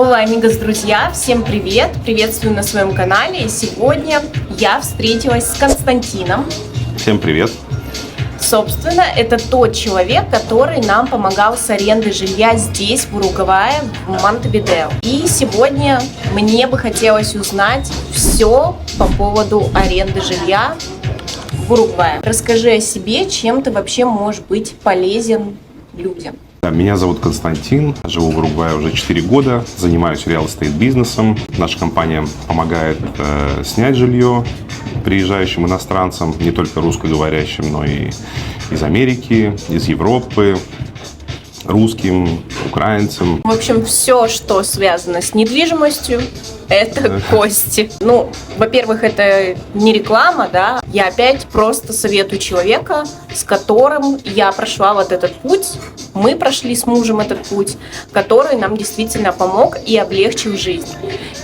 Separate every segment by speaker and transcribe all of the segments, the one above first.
Speaker 1: Hola, amigos, друзья! Всем привет! Приветствую на своем канале. И сегодня я встретилась с Константином.
Speaker 2: Всем привет!
Speaker 1: Собственно, это тот человек, который нам помогал с арендой жилья здесь, в Уругвае, в Монтевидео. И сегодня мне бы хотелось узнать все по поводу аренды жилья в Уругвае. Расскажи о себе, чем ты вообще можешь быть полезен людям.
Speaker 2: Меня зовут Константин, живу в Уругвае уже 4 года, занимаюсь реал-эстейт бизнесом. Наша компания помогает снять жилье приезжающим иностранцам, не только русскоговорящим, но и из Америки, из Европы, русским, украинцам.
Speaker 1: В общем, все, что связано с недвижимостью, это Кости. Ну, во-первых, это не реклама, да. Я опять просто советую человека, с которым я прошла вот этот путь. Мы прошли с мужем этот путь, который нам действительно помог и облегчил жизнь.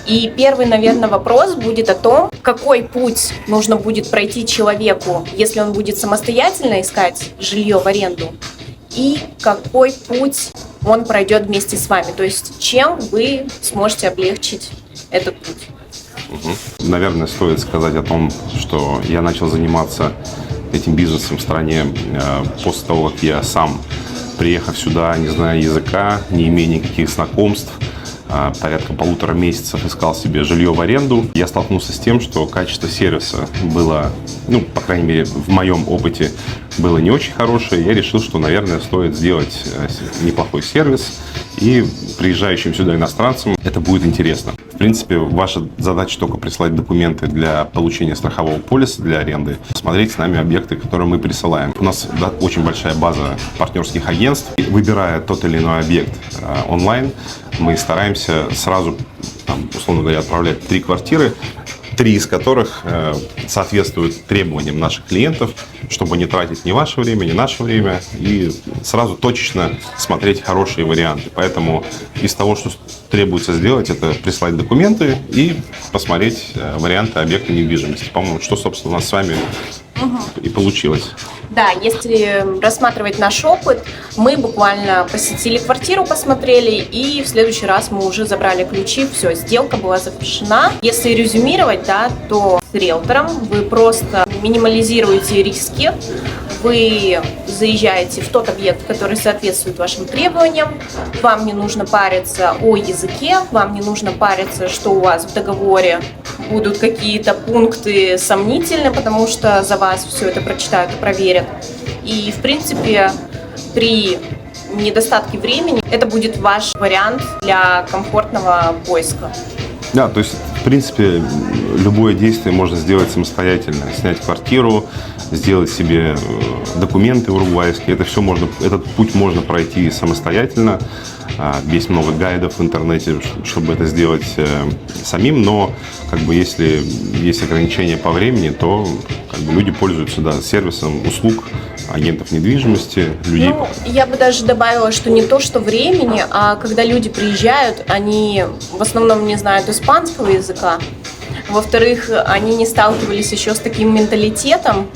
Speaker 1: И первый, наверное, вопрос будет о том, какой путь нужно будет пройти человеку, если он будет самостоятельно искать жилье в аренду, и какой путь он пройдет вместе с вами. То есть, чем вы сможете облегчить этот путь.
Speaker 2: Наверное, стоит сказать о том, что я начал заниматься этим бизнесом в стране после того, как я сам, приехав сюда, не зная языка, не имея никаких знакомств, порядка 1,5 месяцев искал себе жилье в аренду. Я столкнулся с тем, что качество сервиса было, по крайней мере, в моем опыте, было не очень хорошее. Я решил, что, наверное, стоит сделать неплохой сервис, и приезжающим сюда иностранцам это будет интересно. В принципе, ваша задача только прислать документы для получения страхового полиса для аренды, смотреть с нами объекты, которые мы присылаем. У нас очень большая база партнерских агентств. Выбирая тот или иной объект онлайн, мы стараемся сразу, условно говоря, отправлять 3 квартиры, 3 из которых соответствуют требованиям наших клиентов, чтобы не тратить ни ваше время, ни наше время, и сразу точечно смотреть хорошие варианты. Поэтому из того, что требуется сделать, это прислать документы и посмотреть варианты объекта недвижимости. По-моему, что, собственно, у нас с вами и получилось.
Speaker 1: Да, если рассматривать наш опыт, мы буквально посетили квартиру, посмотрели, и в следующий раз мы уже забрали ключи, все, сделка была завершена. Если резюмировать, да, то с риэлтором вы просто минимализируете риски, вы заезжаете в тот объект, который соответствует вашим требованиям, вам не нужно париться о языке, вам не нужно париться, что у вас в договоре будут какие-то пункты сомнительные, потому что за вас все это прочитают и проверят. И, в принципе, при недостатке времени это будет ваш вариант для комфортного поиска.
Speaker 2: Да, то есть, в принципе, любое действие можно сделать самостоятельно. Снять квартиру, сделать себе документы уругвайские. Этот путь можно пройти самостоятельно. Есть много гайдов в интернете, чтобы это сделать самим, но если есть ограничения по времени, то люди пользуются сервисом услуг агентов недвижимости, людей.
Speaker 1: Я бы даже добавила, что не то, что времени, а когда люди приезжают, они в основном не знают испанского языка. Во-вторых, они не сталкивались еще с таким менталитетом,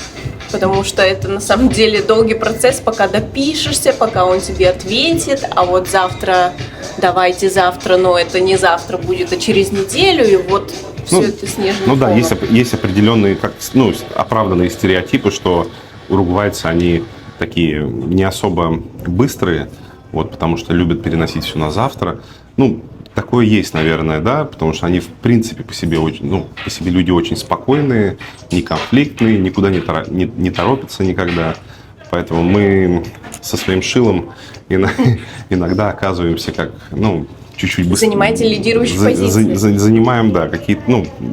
Speaker 1: потому что это на самом деле долгий процесс, пока допишешься, пока он тебе ответит, а вот завтра, давайте завтра, но это не завтра будет, а через неделю, и вот все это снежный ком.
Speaker 2: Да, есть определенные оправданные стереотипы, что уругвайцы, они такие не особо быстрые, потому что любят переносить все на завтра. Такое есть, наверное, да, потому что они, в принципе, по себе люди очень спокойные, неконфликтные, никуда не торопятся никогда. Поэтому мы со своим шилом иногда оказываемся чуть-чуть быстрее.
Speaker 1: Занимаете лидирующие позиции.
Speaker 2: Занимаем,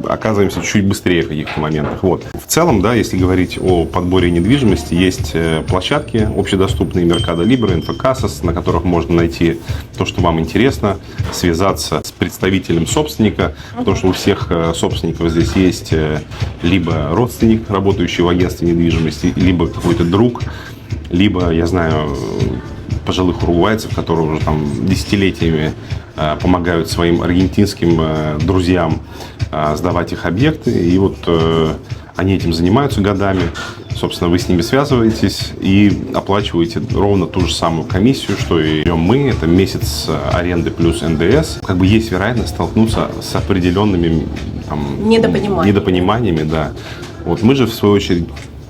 Speaker 2: оказываемся чуть быстрее в каких-то моментах. В целом, если говорить о подборе недвижимости, есть площадки общедоступные, Mercado Libre, Infocasas, на которых можно найти то, что вам интересно, связаться с представителем собственника, потому что у всех собственников здесь есть либо родственник, работающий в агентстве недвижимости, либо какой-то друг, либо, я знаю, пожилых уругвайцев, которые уже десятилетиями помогают своим аргентинским друзьям сдавать их объекты. И они этим занимаются годами. Собственно, вы с ними связываетесь и оплачиваете ровно ту же самую комиссию, что и мы. Это месяц аренды плюс НДС. Как бы есть вероятность столкнуться с определенными там, недопониманиями, да. Вот мы же, в свою очередь,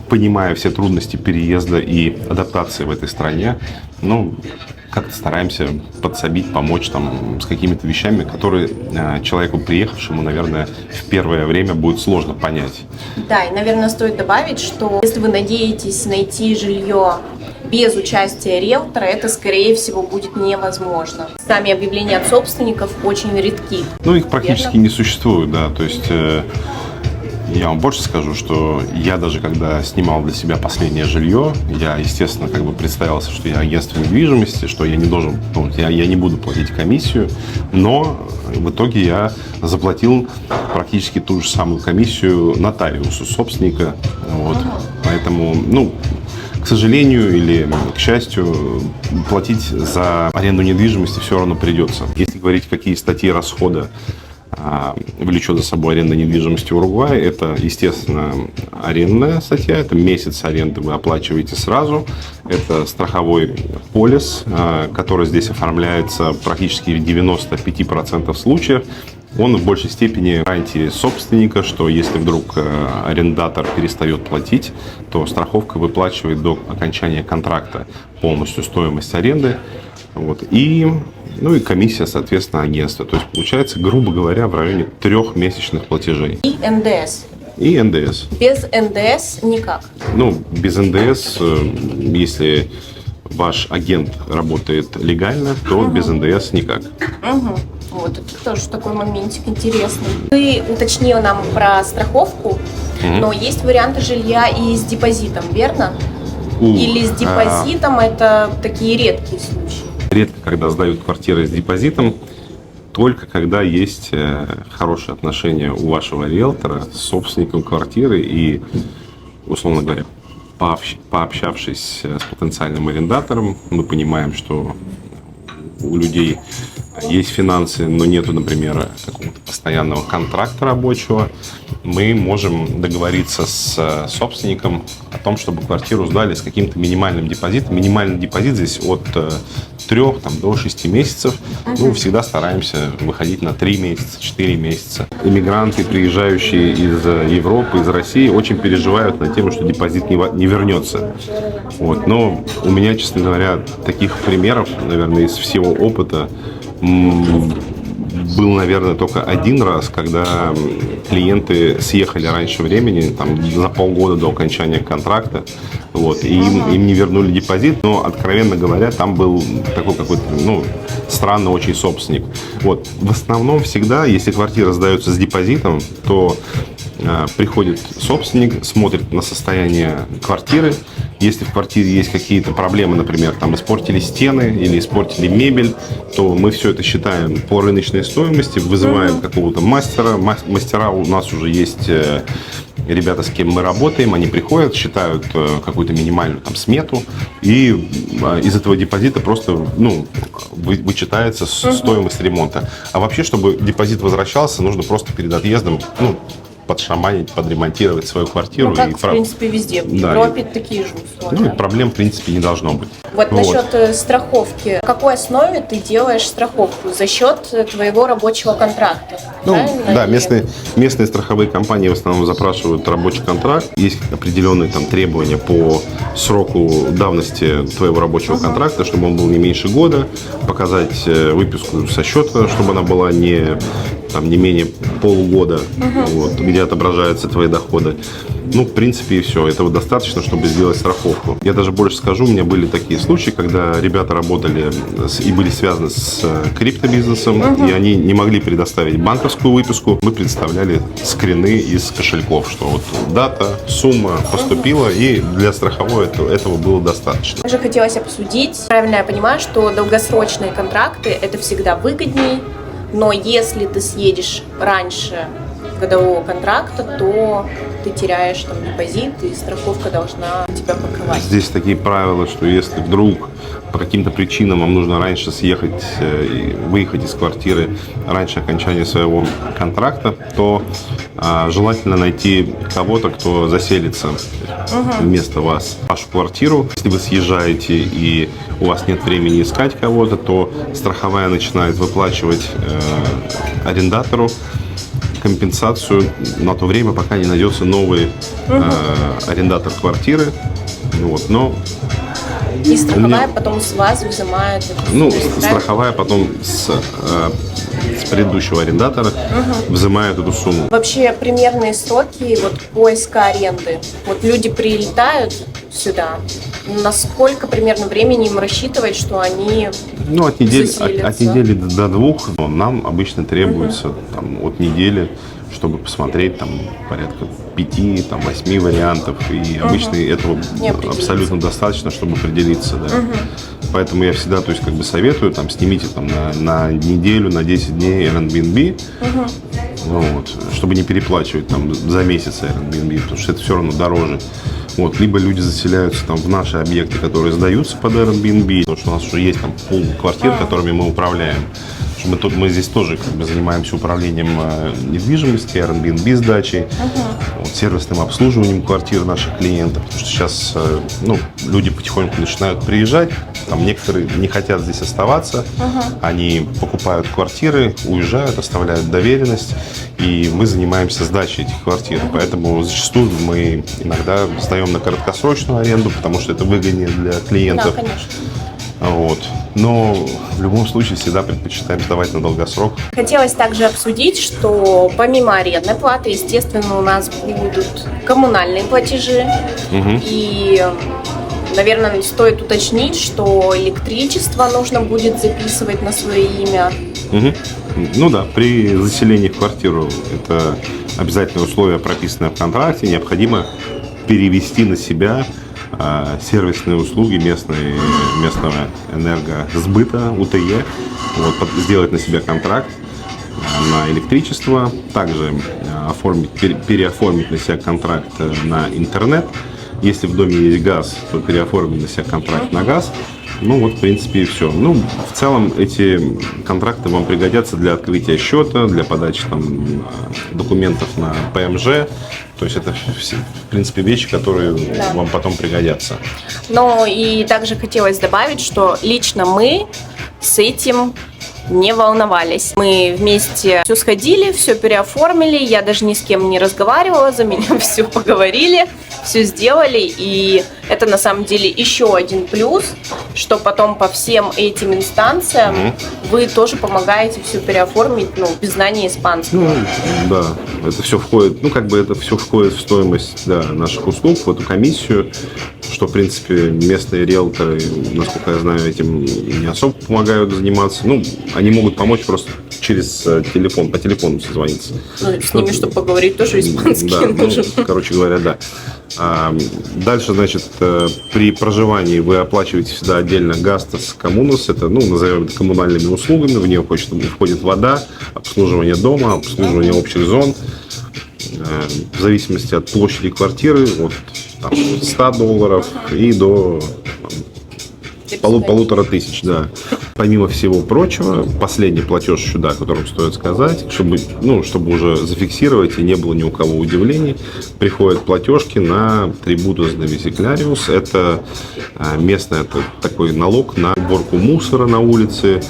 Speaker 2: понимая все трудности переезда и адаптации в этой стране, ну, как-то стараемся подсобить, помочь там с какими-то вещами, которые человеку, приехавшему, наверное, в первое время будет сложно понять.
Speaker 1: Да, и, наверное, стоит добавить, что если вы надеетесь найти жилье без участия риэлтора, это, скорее всего, будет невозможно. Сами объявления от собственников очень редки.
Speaker 2: Ну, их практически не существует, да, то есть... Я вам больше скажу, что я даже когда снимал для себя последнее жилье, я, естественно, как бы представился, что я агентство недвижимости, что я не должен, ну, я не буду платить комиссию, но в итоге я заплатил практически ту же самую комиссию нотариусу собственника, вот. Поэтому, ну, к сожалению или к счастью, платить за аренду недвижимости все равно придется. Если говорить, какие статьи расхода влечет за собой аренда недвижимости в Уругвае, это, естественно, арендная статья, это месяц аренды вы оплачиваете сразу, это страховой полис, который здесь оформляется практически в 95% случаев. Он в большей степени гарантия собственника, что если вдруг арендатор перестает платить, то страховка выплачивает до окончания контракта полностью стоимость аренды. Вот. Ну и комиссия, соответственно, агентства. То есть получается, грубо говоря, в районе 3 месячных платежей.
Speaker 1: И НДС.
Speaker 2: И НДС.
Speaker 1: Без НДС никак.
Speaker 2: Ну, без НДС, если ваш агент работает легально, то без НДС никак.
Speaker 1: Вот, это тоже такой моментик интересный. Ты уточнил нам про страховку, но есть варианты жилья и с депозитом, верно? Или с депозитом это такие редкие случаи?
Speaker 2: Редко, когда сдают квартиры с депозитом, только когда есть хорошие отношения у вашего риэлтора с собственником квартиры и, условно говоря, пообщавшись с потенциальным арендатором, мы понимаем, что у людей есть финансы, но нету, например, какого-то постоянного контракта рабочего, мы можем договориться с собственником о том, чтобы квартиру сдали с каким-то минимальным депозитом. Минимальный депозит здесь от 3 до 6 месяцев. Ну, всегда стараемся выходить на 3 месяца, 4 месяца. Иммигранты, приезжающие из Европы, из России, очень переживают на тему, что депозит не вернется. Вот. Но у меня, честно говоря, таких примеров, наверное, из всего опыта был, наверное, только один раз, когда клиенты съехали раньше времени, там, за полгода до окончания контракта, вот, и им не вернули депозит, но, откровенно говоря, там был такой какой-то, ну, странный очень собственник. Вот. В основном всегда, если квартира сдается с депозитом, то приходит собственник, смотрит на состояние квартиры. Если в квартире есть какие-то проблемы, например, там испортили стены или испортили мебель, то мы все это считаем по рыночной стоимости, вызываем какого-то мастера. Мастера у нас уже есть, ребята, с кем мы работаем, они приходят, считают какую-то минимальную там смету, и из этого депозита просто, ну, вычитается стоимость ремонта. А вообще, чтобы депозит возвращался, нужно просто перед отъездом, ну, подшаманить, подремонтировать свою квартиру.
Speaker 1: Ну, как, в принципе, везде. В Европе такие же условия.
Speaker 2: Ну, проблем, в принципе, не должно быть.
Speaker 1: Вот насчет страховки. На какой основе ты делаешь страховку? За счет твоего рабочего контракта?
Speaker 2: Ну, да, местные страховые компании в основном запрашивают рабочий контракт. Есть определенные там требования по сроку давности твоего рабочего контракта, чтобы он был не меньше года, показать выписку со счета, чтобы она была не менее полугода, вот, где отображаются твои доходы. Ну, в принципе, и все. Этого достаточно, чтобы сделать страховку. Я даже больше скажу, у меня были такие случаи, когда ребята работали и были связаны с криптобизнесом, и они не могли предоставить банковскую выписку. Мы представляли скрины из кошельков, что вот дата, сумма поступила, и для страховой этого было достаточно.
Speaker 1: Также хотелось обсудить. Правильно я понимаю, что долгосрочные контракты – это всегда выгоднее, но если ты съедешь раньше в годового контракта, то ты теряешь там депозит, и страховка должна тебя покрывать.
Speaker 2: Здесь такие правила, что если вдруг по каким-то причинам вам нужно раньше съехать, выехать из квартиры раньше окончания своего контракта, то желательно найти кого-то, кто заселится вместо вас в вашу квартиру. Если вы съезжаете и у вас нет времени искать кого-то, то страховая начинает выплачивать арендатору компенсацию на то время, пока не найдется новый арендатор квартиры. Вот, но
Speaker 1: И страховая потом с вас взимает.
Speaker 2: страховая потом с предыдущего арендатора взимает эту сумму.
Speaker 1: Вообще примерные сроки вот поиска аренды. Вот люди прилетают сюда. Насколько примерно времени им рассчитывать, что они
Speaker 2: От недели
Speaker 1: заселятся?
Speaker 2: до 2, но нам обычно требуется от недели, чтобы посмотреть порядка 5-8 вариантов. И обычно этого абсолютно достаточно, чтобы определиться. Да. Поэтому я всегда советую, снимите на неделю, на 10 дней Airbnb, чтобы не переплачивать за месяц Airbnb, потому что это все равно дороже. Либо люди заселяются в наши объекты, которые сдаются под Airbnb, потому что у нас уже есть пул квартир, которыми мы управляем. Мы здесь тоже занимаемся управлением недвижимости, Airbnb сдачей, сервисным обслуживанием квартир наших клиентов. Потому что сейчас люди потихоньку начинают приезжать, некоторые не хотят здесь оставаться, они покупают квартиры, уезжают, оставляют доверенность, и мы занимаемся сдачей этих квартир. Поэтому зачастую мы иногда сдаем на краткосрочную аренду, потому что это выгоднее для клиентов.
Speaker 1: Да, конечно.
Speaker 2: Но в любом случае всегда предпочитаем сдавать на долгосрок.
Speaker 1: Хотелось также обсудить, что помимо арендной платы, естественно, у нас будут коммунальные платежи. И, наверное, стоит уточнить, что электричество нужно будет записывать на свое имя.
Speaker 2: При заселении в квартиру это обязательное условие, прописанное в контракте. Необходимо перевести на себя сервисные услуги местного энергосбыта, УТЕ, сделать на себя контракт на электричество, также переоформить на себя контракт на интернет. Если в доме есть газ, то переоформить на себя контракт на газ. В принципе, и все. В целом, эти контракты вам пригодятся для открытия счета, для подачи документов на ПМЖ. То есть это, в принципе, вещи, которые вам потом пригодятся.
Speaker 1: И также хотелось добавить, что лично мы с этим не волновались. Мы вместе все сходили, все переоформили, я даже ни с кем не разговаривала, за меня все поговорили, все сделали, и это на самом деле еще один плюс, что потом по всем этим инстанциям вы тоже помогаете все переоформить, без знания испанского.
Speaker 2: Да, это все входит, это все входит в стоимость наших услуг, в эту комиссию, что, в принципе, местные риэлторы, насколько я знаю, этим не особо помогают заниматься. Они могут помочь просто через телефон, по телефону созвониться.
Speaker 1: С ними, чтобы поговорить, тоже испанский нужен.
Speaker 2: Короче говоря, да. Дальше, при проживании вы оплачиваете всегда отдельно гастос коммунус, это, назовем это коммунальными услугами, в нее входит вода, обслуживание дома, обслуживание общих зон, в зависимости от площади квартиры, от $100 и до 1500, да. Помимо всего прочего, последний платеж сюда, о котором стоит сказать, чтобы уже зафиксировать и не было ни у кого удивлений, приходят платежки на Tributos de Vesiclarius. Это местный такой налог на уборку мусора на улице,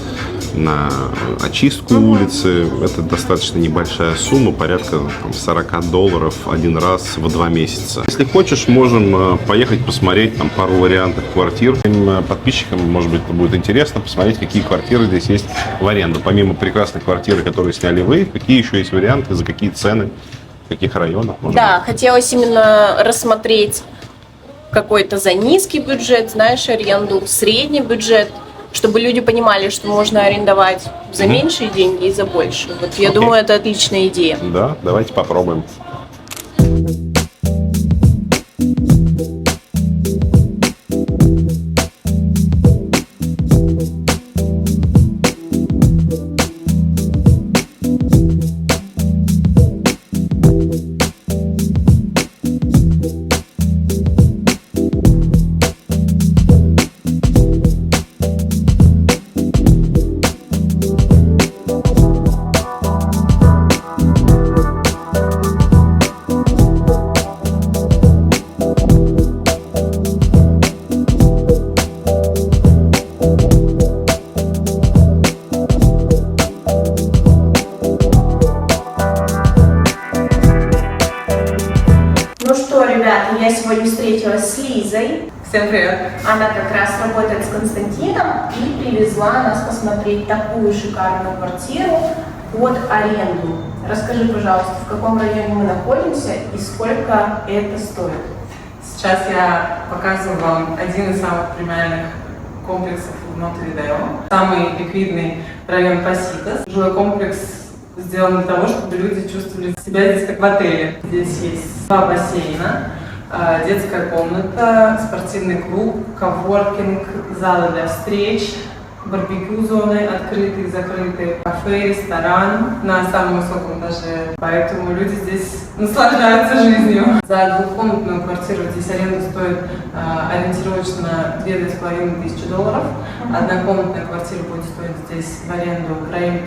Speaker 2: на очистку улицы. Это достаточно небольшая сумма, порядка $40 один раз в 2 месяца. Если хочешь, можем поехать посмотреть пару вариантов квартир. Подписчикам, может быть, будет интересно посмотреть, какие квартиры здесь есть в аренду. Помимо прекрасной квартиры, которую сняли вы, какие еще есть варианты, за какие цены, в каких районах?
Speaker 1: Хотелось именно рассмотреть какой-то за низкий бюджет, аренду, средний бюджет, чтобы люди понимали, что можно арендовать за меньшие деньги и за больше. Я думаю, это отличная идея.
Speaker 2: Да, давайте попробуем.
Speaker 1: я сегодня встретилась с Лизой.
Speaker 3: Всем привет!
Speaker 1: Она как раз работает с Константином и привезла нас посмотреть такую шикарную квартиру под аренду. Расскажи, пожалуйста, в каком районе мы находимся и сколько это стоит?
Speaker 3: Сейчас я показываю вам один из самых премиальных комплексов в Монтевидео. Самый ликвидный район Паситос. Жилой комплекс сделан для того, чтобы люди чувствовали себя здесь как в отеле. Здесь есть 2 бассейна, детская комната, спортивный клуб, коворкинг, залы для встреч, барбекю-зоны открытые, закрытые, кафе, ресторан на самом высоком этаже. Поэтому люди здесь наслаждаются жизнью. За двухкомнатную квартиру здесь аренда стоит ориентировочно $2500. Однокомнатная квартира будет стоить здесь в аренду в районе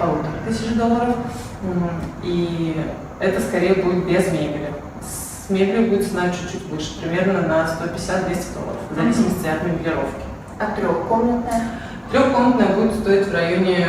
Speaker 3: $1500. И это скорее будет без мебели. С мебелью будет цена чуть-чуть выше, примерно на $150-200, в зависимости от меблировки.
Speaker 1: А трехкомнатная?
Speaker 3: Трехкомнатная будет стоить в районе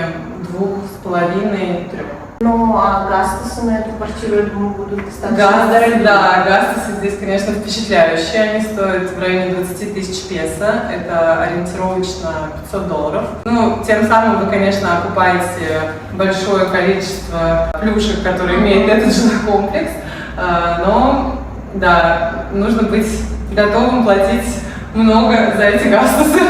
Speaker 3: 2,5-3.
Speaker 1: Ну, а гастасы на эту квартиру, я думаю, будут достаточно дорогие.
Speaker 3: Да, гастасы здесь, конечно, впечатляющие. Они стоят в районе 20 000 песо. Это ориентировочно $500. Ну, тем самым вы, конечно, окупаете большое количество плюшек, которые имеет этот жилой комплекс. Но, да, нужно быть готовым платить много за эти гастасы.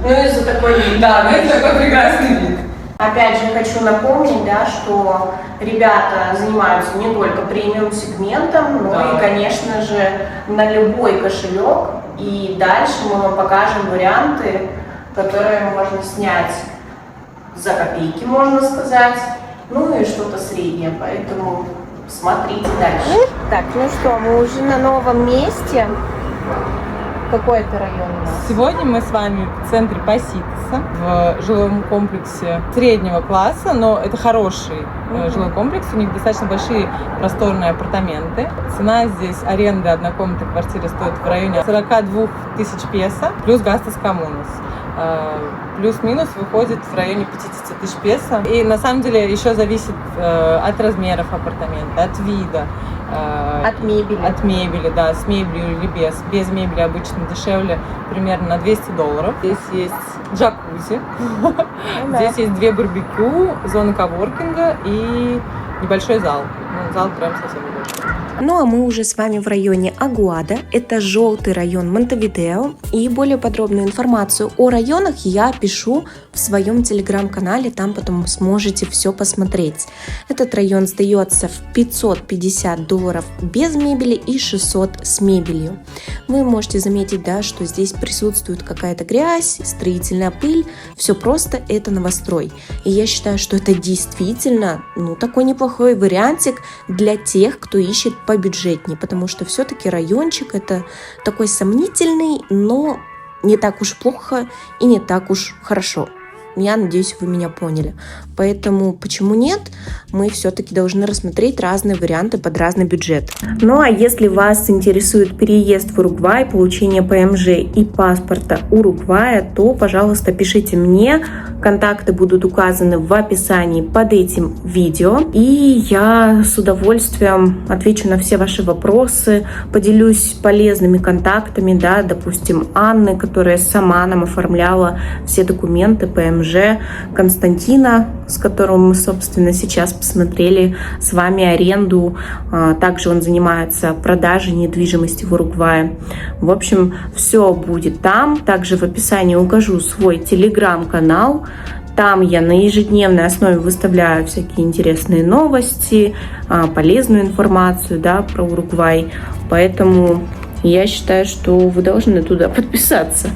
Speaker 1: Ну и за такой вид.
Speaker 3: Да, но это такой прекрасный вид.
Speaker 1: Опять же, хочу напомнить, да, что ребята занимаются не только премиум-сегментом, но
Speaker 3: Да.
Speaker 1: и, конечно же, на любой кошелек. И дальше мы вам покажем варианты, которые можно снять за копейки, можно сказать, ну и что-то среднее. Поэтому смотрите дальше. Так, ну что, мы уже на новом месте. Какой это район у нас?
Speaker 3: Сегодня мы с вами в центре Паситоса, в жилом комплексе среднего класса, но это хороший жилой комплекс, у них достаточно большие просторные апартаменты. Цена здесь аренды однокомнатной квартиры стоит в районе 42 000 песо, плюс гастас коммунус. Плюс-минус выходит в районе 50 000 песо. И на самом деле еще зависит от размеров апартамента, от вида.
Speaker 1: От мебели.
Speaker 3: От мебели, да, с мебелью или без. Без мебели обычно дешевле, примерно на $200. Здесь есть джакузи, здесь есть 2 барбекю, зона коворкинга и небольшой зал. Ну, зал прям совсем небольшой.
Speaker 4: Ну а мы уже с вами в районе Агуада, это желтый район Монтевидео, и более подробную информацию о районах я пишу в своем телеграм-канале, там потом сможете все посмотреть. Этот район сдается в $550 без мебели и 600 с мебелью. Вы можете заметить, да, что здесь присутствует какая-то грязь, строительная пыль, все просто, это новострой. И я считаю, что это действительно, такой неплохой вариантик для тех, кто ищет побюджетнее, потому что все-таки райончик это такой сомнительный, но не так уж плохо и не так уж хорошо. Я надеюсь, вы меня поняли. Поэтому почему нет? Мы все-таки должны рассмотреть разные варианты под разный бюджет. Ну а если вас интересует переезд в Уругвай, получение ПМЖ и паспорта Уругвая, то, пожалуйста, пишите мне. Контакты будут указаны в описании под этим видео. И я с удовольствием отвечу на все ваши вопросы, поделюсь полезными контактами, да, допустим, Анны, которая сама нам оформляла все документы ПМЖ, Константина, с которым мы, собственно, сейчас посмотрели с вами аренду. Также он занимается продажей недвижимости в Уругвае. В общем, все будет там. Также в описании укажу свой телеграм-канал. Там я на ежедневной основе выставляю всякие интересные новости, полезную информацию, да, про Уругвай. Поэтому я считаю, что вы должны туда подписаться.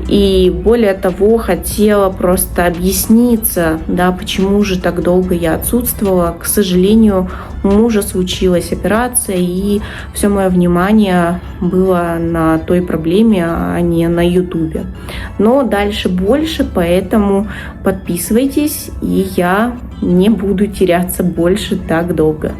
Speaker 4: И более того, хотела просто объясниться, да, почему же так долго я отсутствовала. К сожалению, у мужа случилась операция, и все мое внимание было на той проблеме, а не на Ютубе. Но дальше больше, поэтому подписывайтесь, и я не буду теряться больше так долго.